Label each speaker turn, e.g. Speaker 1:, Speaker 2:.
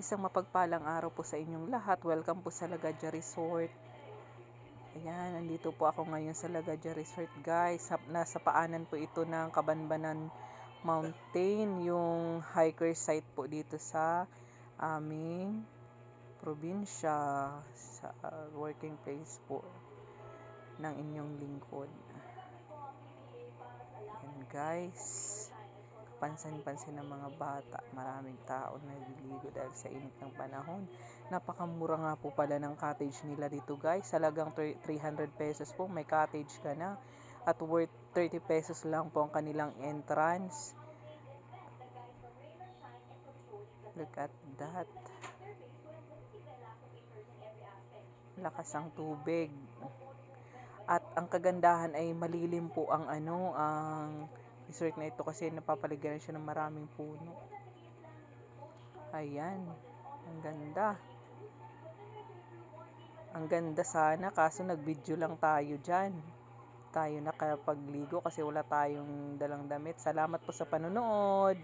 Speaker 1: Isang mapagpalang araw po sa inyong lahat. Welcome po sa Lagadja Resort. Ayan, nandito po ako ngayon sa Lagadja Resort, guys. Nasa paanan po ito ng Kabanbanan Mountain, yung hiker site po dito sa aming probinsya, sa working place po ng inyong lingkod. Ayan, guys. Pansin-pansin ng mga bata, maraming tao na naliligo dahil sa init ng panahon. Napakamura nga po pala ng cottage nila dito, guys. Halagang 300 pesos po, may cottage ka na. At worth 30 pesos lang po ang kanilang entrance. Look at that. Lakas ang tubig. At ang kagandahan ay malilim po ang ang resort na ito kasi napapaligiran siya ng maraming puno. Ayan, ang ganda. Ang ganda sana, kaso nag-video lang tayo dyan. Tayo nakapagligo kasi wala tayong dalang damit. Salamat po sa panonood.